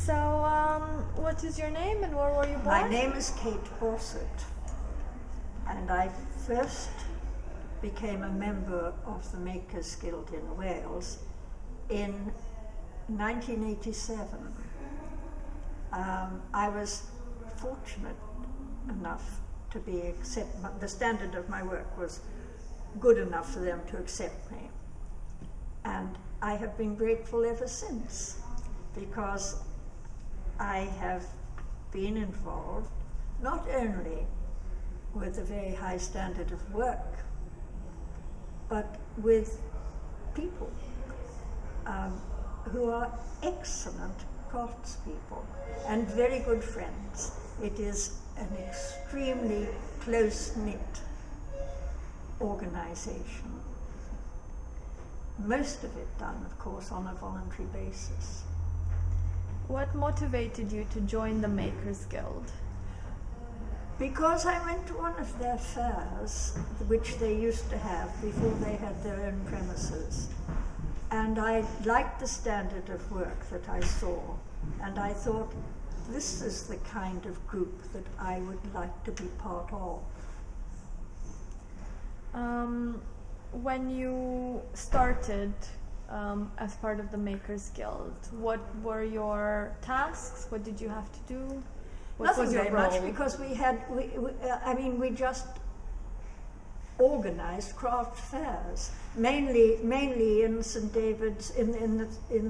So, what is your name and where were you born? My name is Kate Bosset, and I first became a member of the Makers Guild in Wales in 1987. I was fortunate enough to be accepted. The standard of my work was good enough for them to accept me. And I have been grateful ever since, because I have been involved not only with a very high standard of work, but with people who are excellent craftspeople and very good friends. It is an extremely close-knit organization. Most of it done, of course, on a voluntary basis. What motivated you to join the Makers Guild? Because I went to one of their fairs, which they used to have before they had their own premises. And I liked the standard of work that I saw. And I thought, this is the kind of group that I would like to be part of. When you started as part of the Makers Guild, what were your tasks? What did you have to do? What Nothing was your very role? much, because we just organized craft fairs, mainly in St. David's, in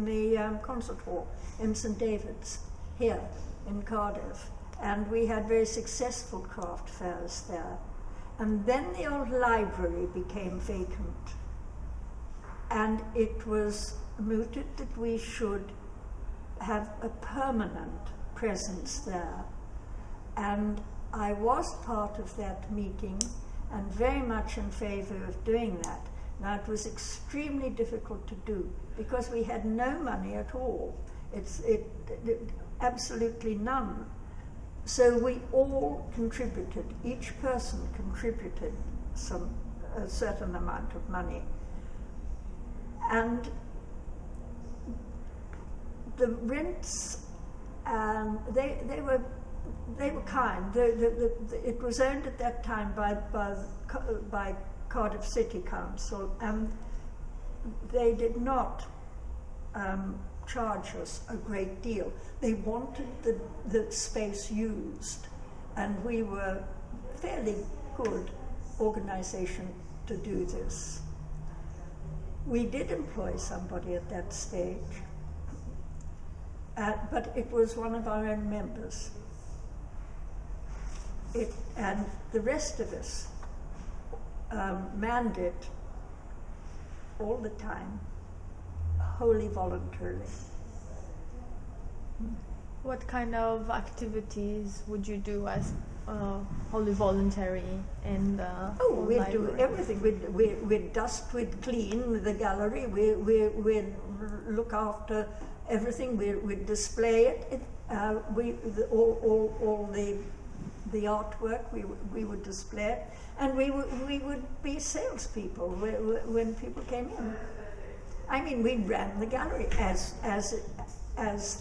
the concert hall in St. David's here in Cardiff, and we had very successful craft fairs there. And then the old library became vacant, and it was mooted that we should have a permanent presence there. And I was part of that meeting and very much in favor of doing that. Now, it was extremely difficult to do because we had no money at all. Absolutely none. So we all contributed, each person contributed a certain amount of money. And the rents, they were kind. It was owned at that time by Cardiff City Council, and they did not charge us a great deal. They wanted the space used, and we were a fairly good organization to do this. We did employ somebody at that stage, but it was one of our own members. And the rest of us manned it all the time, wholly voluntarily. What kind of activities would you do as wholly voluntary in the we'd library? do everything. We'd dust, we'd clean the gallery, we'd look after everything, we'd display it. All the artwork, we would display it, and we would be salespeople when people came in. I mean, we ran the gallery as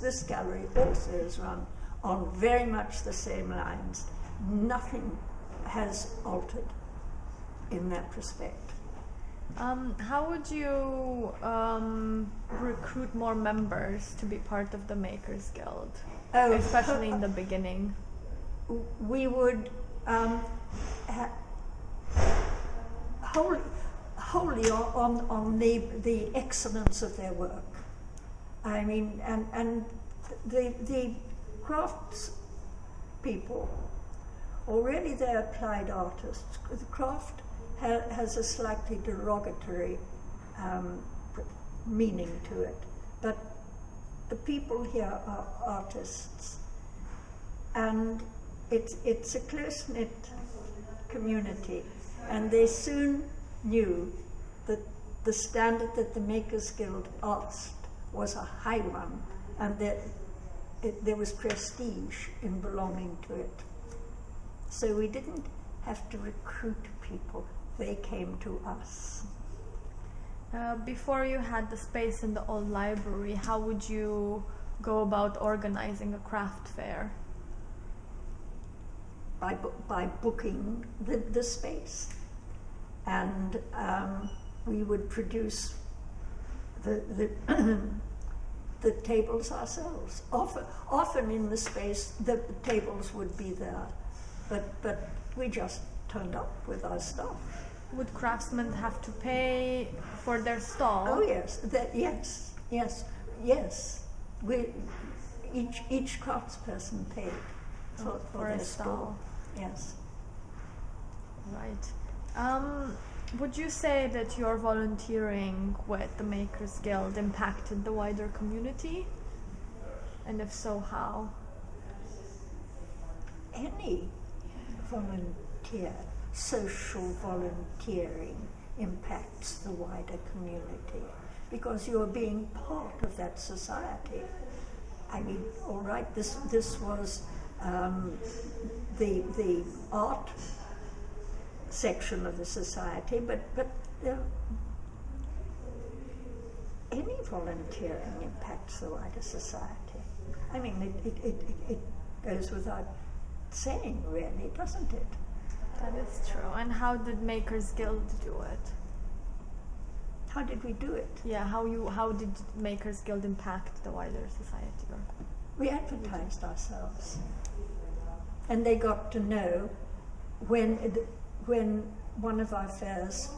this gallery also is run, on very much the same lines. Nothing has altered in that respect. How would you recruit more members to be part of the Makers Guild, especially in the beginning? We would wholly on the excellence of their work. I mean, and the crafts people, already they're applied artists. The craft has a slightly derogatory meaning to it, but the people here are artists, and it's a close-knit community, and they soon knew that the standard that the Makers Guild asked was a high one, and that there was prestige in belonging to it. So we didn't have to recruit people, they came to us. Before you had the space in the old library, how would you go about organizing a craft fair? By booking the space, and we would produce the the tables ourselves. Often in the space, the tables would be there, but we just turned up with our stuff. Would craftsmen have to pay for their stall? Oh yes, yes. Each craftsperson paid for their stall. Yes. Right. Would you say that your volunteering with the Makers Guild impacted the wider community? And if so, how? Any social volunteering impacts the wider community because you're being part of that society. I mean, all right, this was the art section of the society, but any volunteering impacts the wider society. I mean, it goes without saying, really, doesn't it? That is true. And how did Makers Guild do it? How did we do it? Yeah, how did Makers Guild impact the wider society? We advertised ourselves, and they got to know when one of our fairs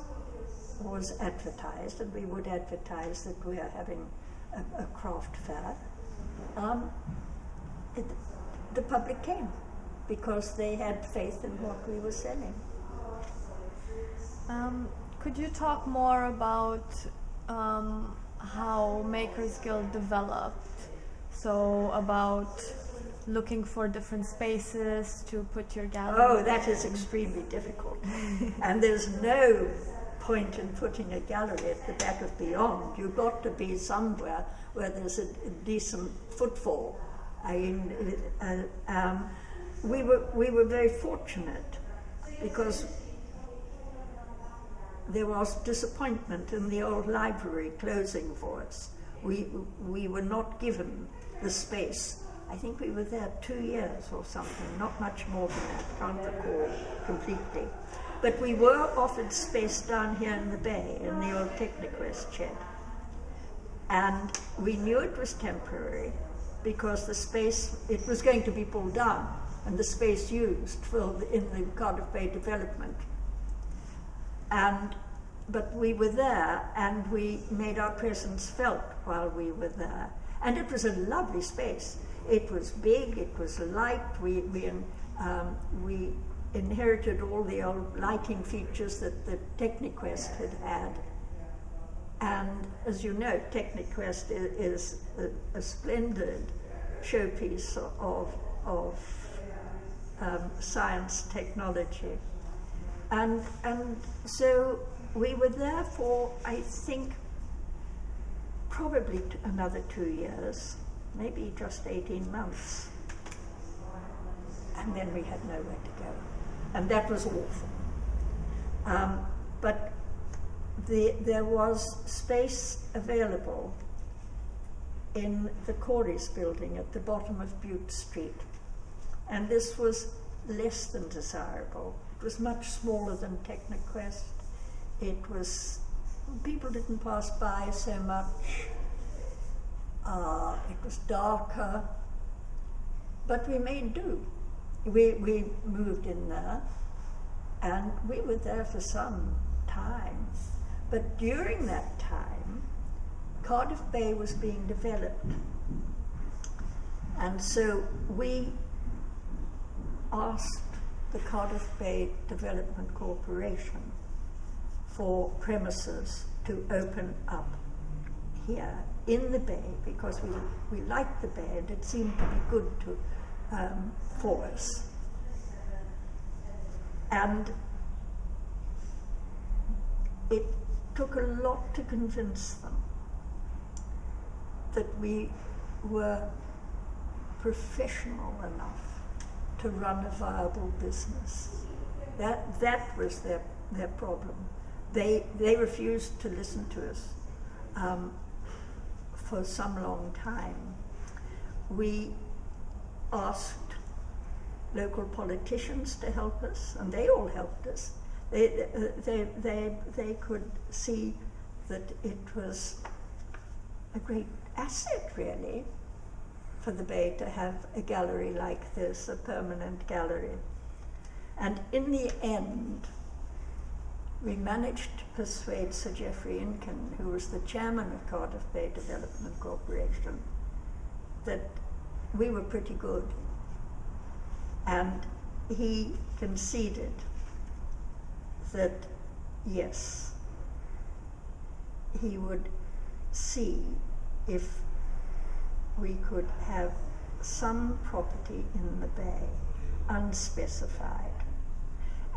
was advertised, and we would advertise that we are having a craft fair. The public came because they had faith in what we were selling. Could you talk more about how Makers Guild developed? So about looking for different spaces to put your gallery. Oh, that is extremely difficult. And there's no point in putting a gallery at the back of Beyond. You've got to be somewhere where there's a decent footfall. I mean, we were very fortunate because there was disappointment in the old library closing for us. We were not given the space. I think we were there 2 years or something, not much more than that, can't recall completely. But we were offered space down here in the bay, in the old Techniquest shed. And we knew it was temporary because the space, it was going to be pulled down and the space used in the Cardiff Bay development. But we were there and we made our presence felt while we were there. And it was a lovely space. It was big, it was light, we inherited all the old lighting features that the Techniquest had. And as you know, Techniquest is a splendid showpiece of science technology. And so we were there for, I think, probably another 2 years, maybe just 18 months. And then we had nowhere to go. And that was awful. But there was space available in the Corey's building at the bottom of Bute Street. And this was less than desirable. It was much smaller than Techniquest. People didn't pass by so much. It was darker. But we made do. We moved in there, and we were there for some time. But during that time, Cardiff Bay was being developed. And so we asked the Cardiff Bay Development Corporation for premises to open up here in the bay because we liked the bay and it seemed to be good for us. And it took a lot to convince them that we were professional enough to run a viable business. That was their problem. They refused to listen to us for some long time. we asked local politicians to help us, and they all helped us. They could see that it was a great asset, really, for the Bay to have a gallery like this, a permanent gallery. And in the end, we managed to persuade Sir Geoffrey Incan, who was the chairman of Cardiff Bay Development Corporation, that we were pretty good. And he conceded that, yes, he would see if we could have some property in the Bay, unspecified.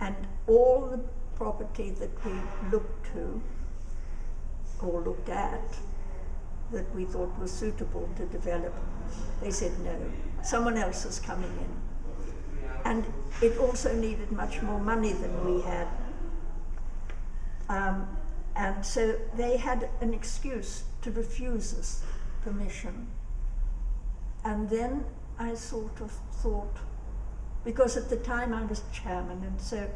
And all the property that we looked to, or looked at, that we thought was suitable to develop, they said no, someone else is coming in. And it also needed much more money than we had. And so they had an excuse to refuse us permission. And then I sort of thought, because at the time I was chairman, and so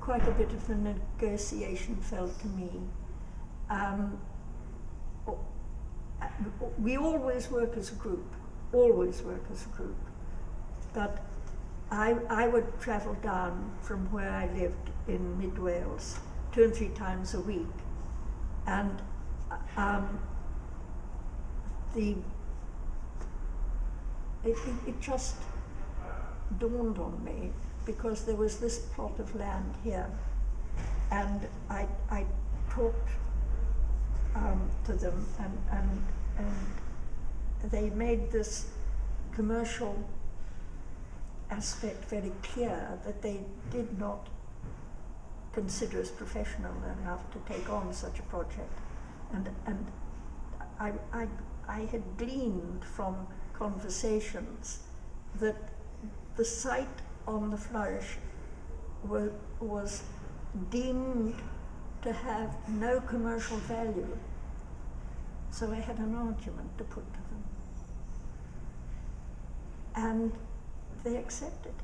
quite a bit of the negotiation fell to me. We always work as a group, but I would travel down from where I lived in Mid Wales 2 and 3 times a week, and it just dawned on me, because there was this plot of land here, and I talked to them, and they made this commercial aspect very clear, that they did not consider us professional enough to take on such a project. And I had gleaned from conversations that the site on the Flourish was deemed to have no commercial value. So I had an argument to put to them. And they accepted it.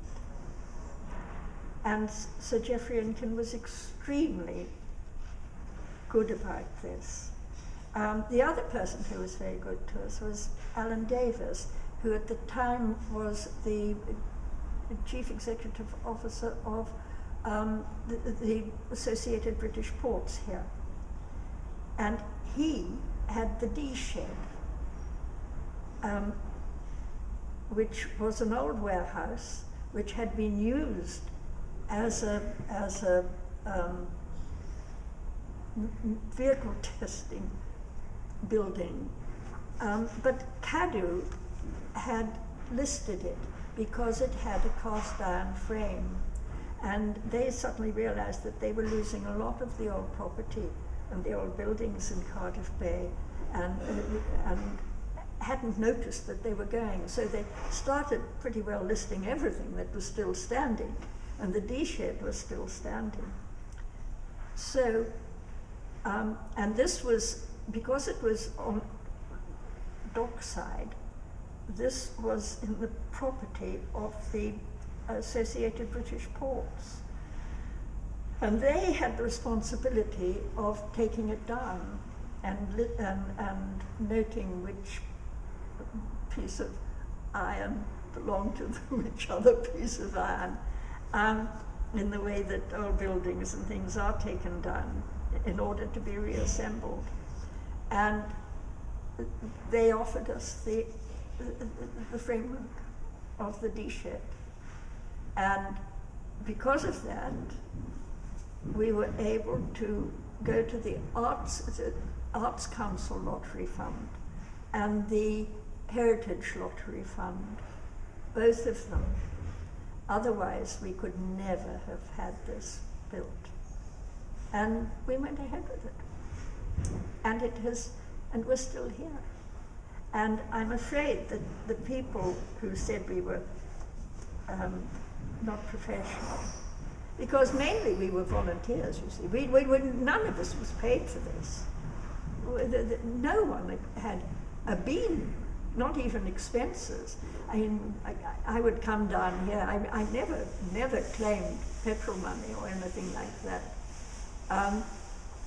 And Sir Geoffrey Incan was extremely good about this. The other person who was very good to us was Alan Davis, who at the time was the Chief Executive Officer of the Associated British Ports here. And he had the D shed, which was an old warehouse which had been used as a vehicle testing building. But Cadu had listed it because it had a cast iron frame, and they suddenly realized that they were losing a lot of the old property and the old buildings in Cardiff Bay, and hadn't noticed that they were going. So they started pretty well listing everything that was still standing, and the D shed was still standing. So, and this was, because it was on dockside, this was in the property of the Associated British Ports. And they had the responsibility of taking it down and noting which piece of iron belonged to which other piece of iron, in the way that old buildings and things are taken down in order to be reassembled. And they offered us the framework of the D shed. And because of that, we were able to go to the Arts Council Lottery Fund and the Heritage Lottery Fund, both of them. Otherwise, we could never have had this built. And we went ahead with it. And it has, and we're still here. And I'm afraid that the people who said we were not professional, because mainly we were volunteers, you see. None of us was paid for this. No one had been not even expenses. I mean, I would come down here. I never claimed petrol money or anything like that.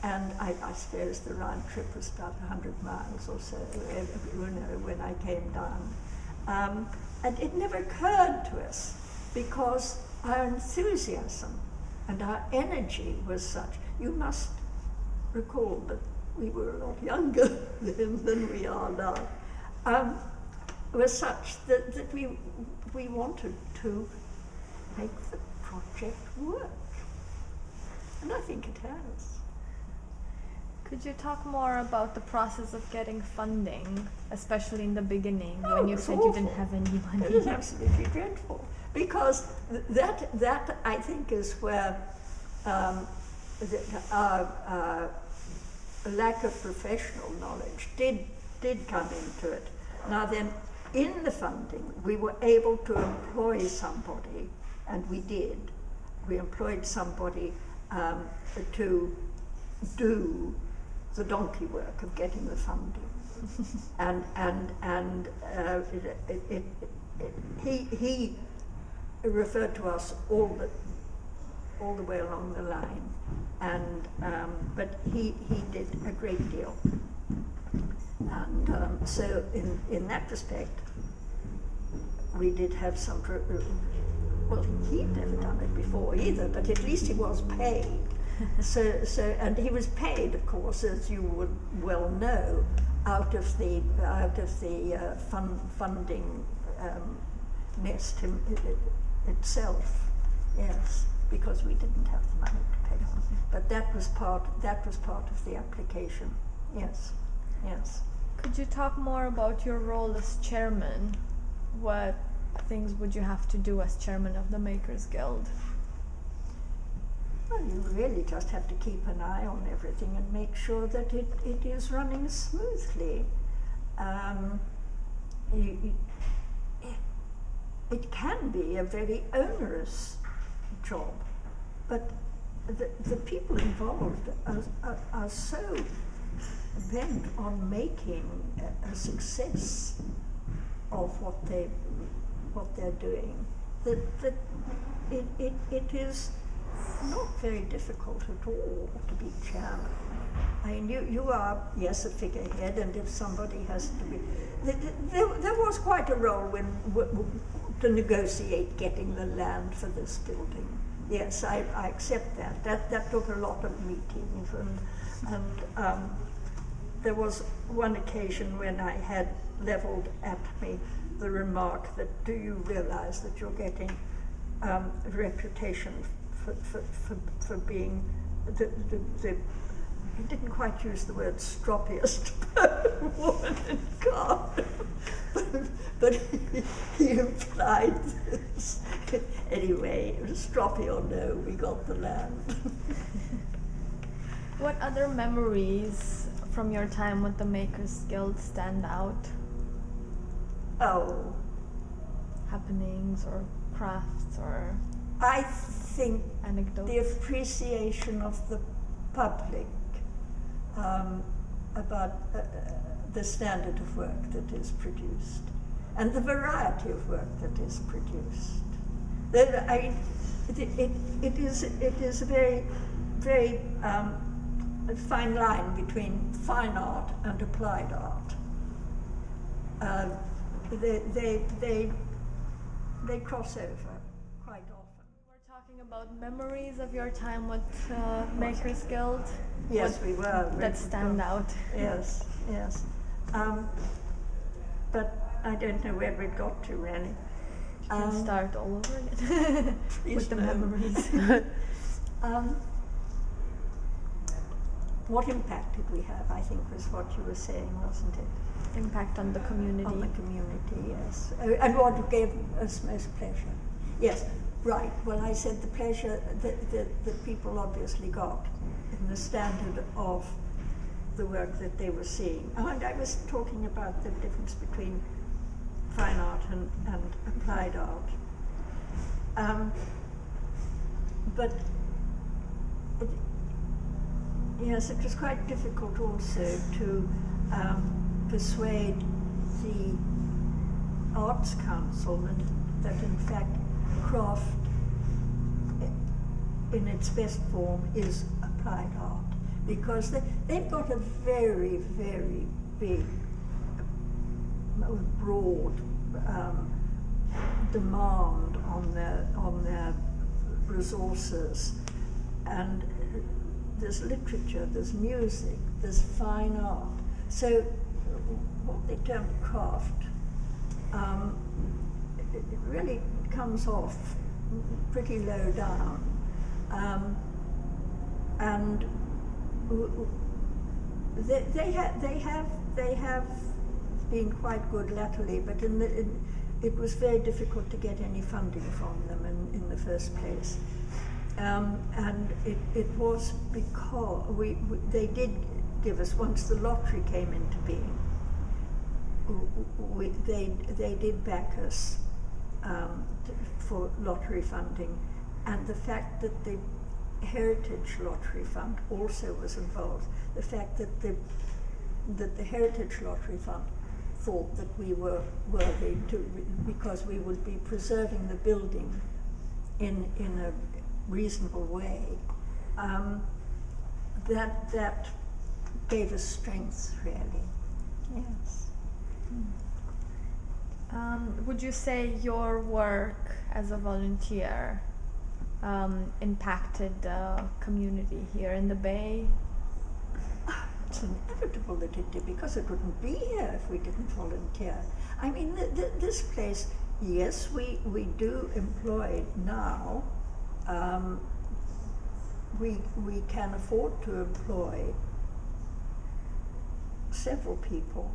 And I suppose the round trip was about 100 miles or so, when I came down. And it never occurred to us, because our enthusiasm and our energy was such. You must recall that we were a lot younger then than we are now. Was such that we wanted to make the project work. And I think it has. Could you talk more about the process of getting funding, especially in the beginning, when you said you didn't have any money? It was absolutely dreadful, because that I think is where our lack of professional knowledge did come into it. Now then, in the funding, we were able to employ somebody, and we did. We employed somebody to do the donkey work of getting the funding, and he referred to us all the way along the line, and but he did a great deal, and so in that respect, we did have some. Well, he'd never done it before either, but at least he was paid. So, and he was paid, of course, as you would well know, out of the funding nest itself. Yes, because we didn't have the money to pay for it. But that was part of the application. Yes, yes. Could you talk more about your role as chairman? What things would you have to do as chairman of the Makers Guild? Well, you really just have to keep an eye on everything and make sure that it is running smoothly. It can be a very onerous job, but the people involved are so bent on making a success of what they're doing that it is not very difficult at all to be chairman. I mean, you are, yes, a figurehead, and if somebody has to be... There was quite a role to negotiate getting the land for this building. Yes, I accept that. That took a lot of meetings, and there was one occasion when I had levelled at me the remark that, do you realise that you're getting a reputation for being he didn't quite use the word stroppiest woman in Cardiff, but he implied this. Anyway, stroppy or no, we got the land. What other memories from your time with the Makers Guild stand out? Oh. Happenings or crafts or... I think anecdotes. The appreciation of the public about the standard of work that is produced and the variety of work that is produced. It is a very, very fine line between fine art and applied art. They cross over quite often. We're talking about memories of your time with Makers Guild. Yes, we were. That stand out. Yes, yes. But I don't know where we got to, really. You can start all over again with the memories. What impact did we have, I think, was what you were saying, wasn't it? Impact on the community. On the community, yes. And what gave us most pleasure. Yes, right. Well, I said the pleasure that people obviously got in the standard of the work that they were seeing. And I was talking about the difference between fine art and applied art. But yes, it was quite difficult also to persuade the Arts Council that in fact craft in its best form is applied art, because they've got a very, very big, broad demand on their resources, and there's literature, there's music, there's fine art. So what they term craft, it really comes off pretty low down, and they have been quite good latterly, but it was very difficult to get any funding from them in the first place. And it was because they did give us, once the lottery came into being, they did back us for lottery funding, and the fact that the Heritage Lottery Fund also was involved, the fact that the Heritage Lottery Fund thought that we were worthy because we would be preserving the building in a reasonable way, that gave us strength, really. Yes. Would you say your work as a volunteer impacted the community here in the Bay? It's inevitable that it did, because it wouldn't be here if we didn't volunteer. I mean, this place, yes, we do employ now. We can afford to employ several people,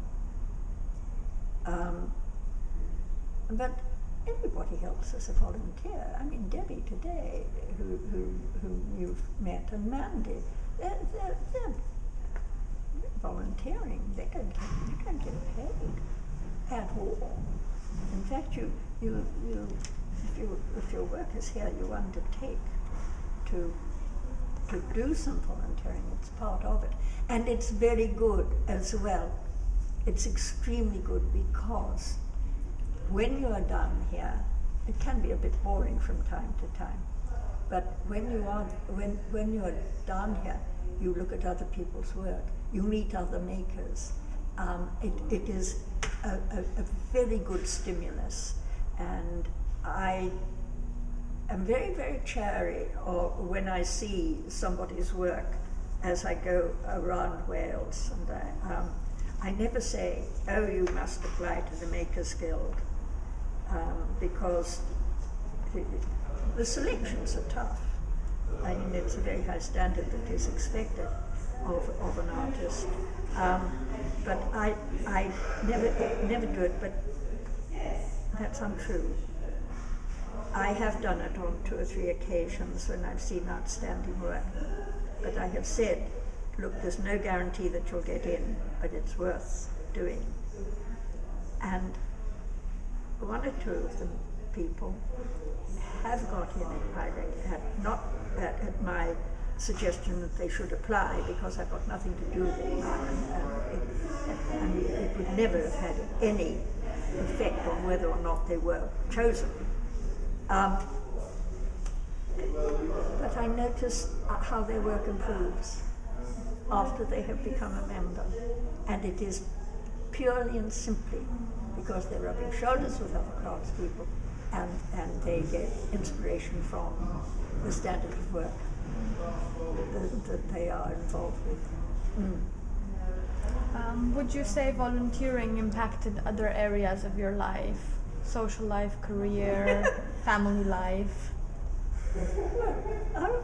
but everybody helps as a volunteer. I mean, Debbie today, who you've met, and Mandy, they're volunteering. They don't get paid at all. In fact, if your work is here, you undertake to do some volunteering. It's part of it, and it's very good as well. It's extremely good, because when you are done here, it can be a bit boring from time to time, but when you are done here, you look at other people's work, you meet other makers. It is a very good stimulus, and I am very, very chary when I see somebody's work as I go around Wales, and I never say, oh, you must apply to the Makers Guild, because the selections are tough. I mean, it's a very high standard that is expected of an artist, but I never do it, but that's untrue. I have done it on 2 or 3 occasions when I've seen outstanding work, but I have said, look, there's no guarantee that you'll get in, but it's worth doing. And 1 or 2 of the people have got in it, not at my suggestion that they should apply, because I've got nothing to do with it now, and it would never have had any effect on whether or not they were chosen. But I notice how their work improves after they have become a member, and it is purely and simply because they're rubbing shoulders with other craftspeople, and they get inspiration from the standard of work that they are involved with. Would you say volunteering impacted other areas of your life? Social life, career, family life?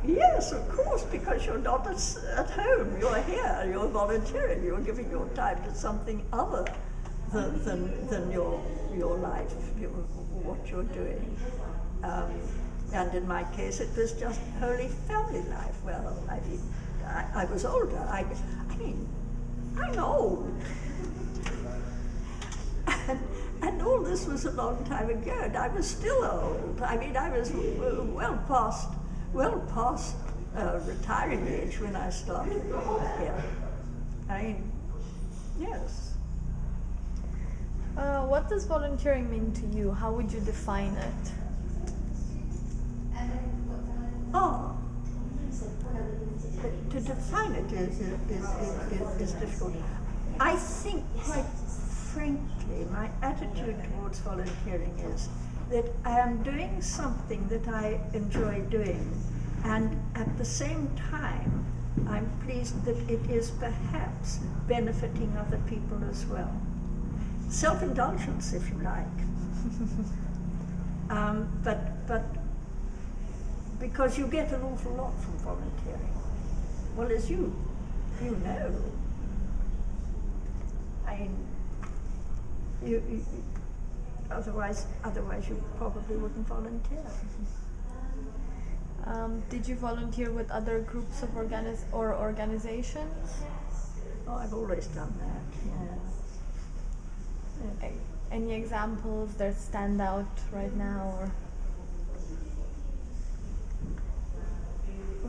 Yes, of course, because you're not at home, you're here, you're volunteering, you're giving your time to something other than your life, what you're doing. And in my case, it was just wholly family life. Well, I was older. I mean, I'm old. And all this was a long time ago, and I was still old. I mean, I was well past retiring age when I started here. I mean, yes. What does volunteering mean to you? How would you define it? Oh, to define it is difficult. I think, quite frankly, my attitude towards volunteering is that I am doing something that I enjoy doing, and at the same time, I'm pleased that it is perhaps benefiting other people as well. Self-indulgence, if you like. But because you get an awful lot from volunteering. Well, as you know, I mean, you otherwise you probably wouldn't volunteer. Did you volunteer with other groups of organizations? Oh, I've always done that, yeah. Any examples that stand out right now? Or?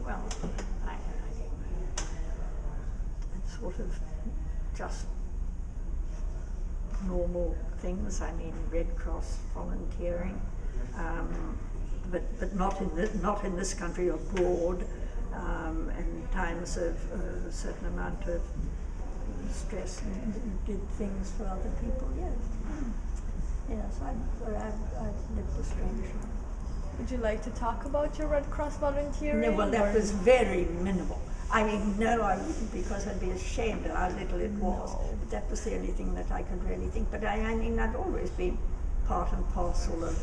Well, it's sort of just normal things. I mean, Red Cross volunteering, but not in this country, abroad, in times of a certain amount of stress, and did things for other people. Yes, yes, I've lived a strange life. Would you like to talk about your Red Cross volunteering? No, well, that was very minimal. I mean, no, I wouldn't, because I'd be ashamed of how little it was. No. But that was the only thing that I could really think. But I mean, I'd always been part and parcel of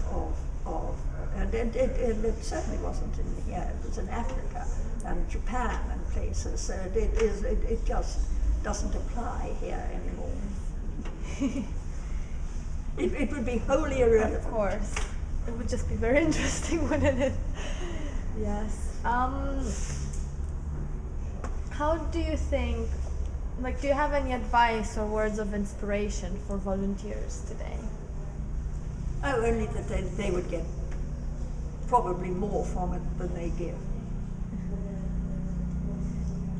and it certainly wasn't in here. It was in Africa and Japan and places. So it just doesn't apply here anymore. It would be wholly irrelevant. Of course. It would just be very interesting, wouldn't it? Yes. How do you think, do you have any advice or words of inspiration for volunteers today? Oh, only that they would get probably more from it than they give.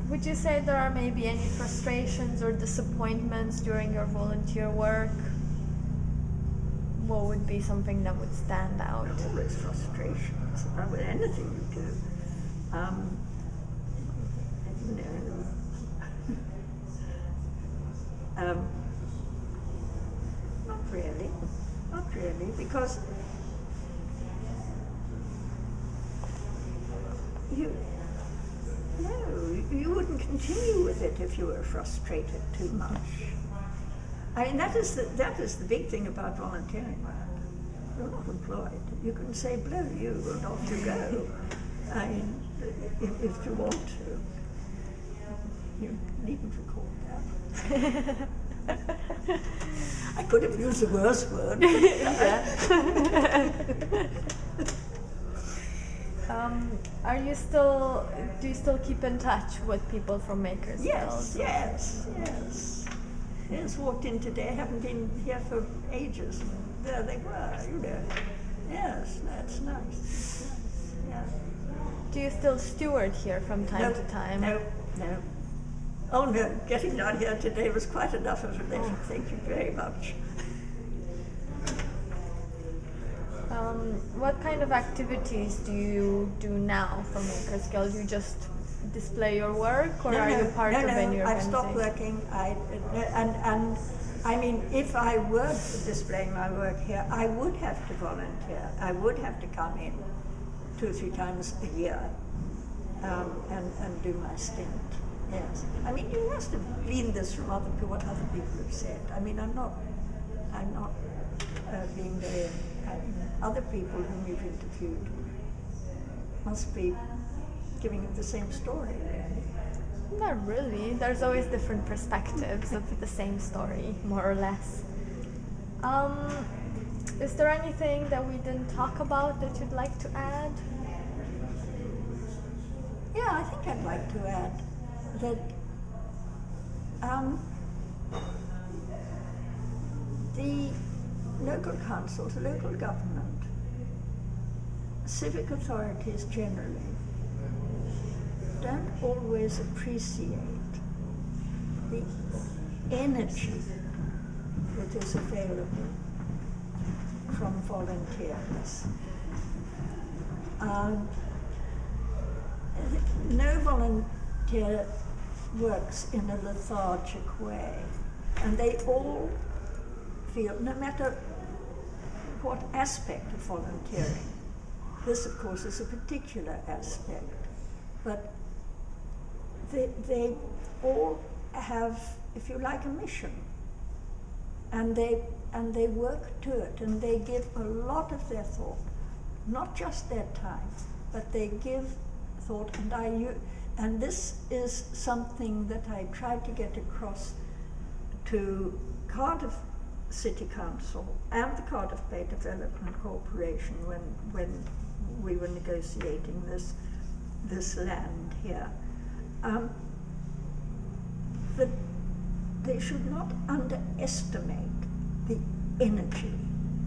Would you say there are maybe any frustrations or disappointments during your volunteer work? What would be something that would stand out? Always frustrations with anything you do. Not really, because you wouldn't continue with it if you were frustrated too much. I mean, that is the big thing about volunteering work. You're not employed. You can say, blow you, and off you go. I mean, if you want to. You needn't record that. I could have used a worse word. Do you still keep in touch with people from Makers Guild? Yes. Yes, walked in today, haven't been here for ages. There they were, you know. Yes, that's nice. Yeah. Do you still steward here from time to time? No. Oh no, getting down here today was quite enough of a leisure. Thank you very much. What kind of activities do you do now for Makers Guild? You just display your work, or are you part of any organization? I've stopped working. And I mean, if I were displaying my work here, I would have to volunteer. I would have to come in 2 or 3 times a year and do my stint. Yes. I mean, you must have gleaned this from what other people have said. I mean, I'm not being very. Other people whom you've interviewed must be giving you the same story. Not really. There's always different perspectives of the same story, more or less. Is there anything that we didn't talk about that you'd like to add? Yeah, I think I'd like to add that the local councils, the local government, civic authorities generally don't always appreciate the energy that is available from volunteers. No volunteer works in a lethargic way, and they all feel, no matter what aspect of volunteering, this of course is a particular aspect, but they all have, if you like, a mission, and they work to it, and they give a lot of their thought, not just their time, but they give thought, and this is something that I tried to get across to Cardiff City Council and the Cardiff Bay Development Corporation when we were negotiating this land here. That they should not underestimate the energy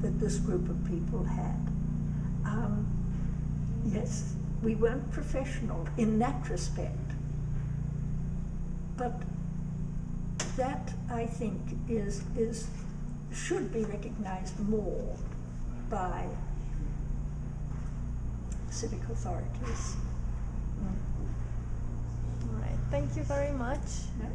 that this group of people had. Yes, we weren't professional in that respect, but that, I think, should be recognized more by civic authorities. All right, thank you very much. No?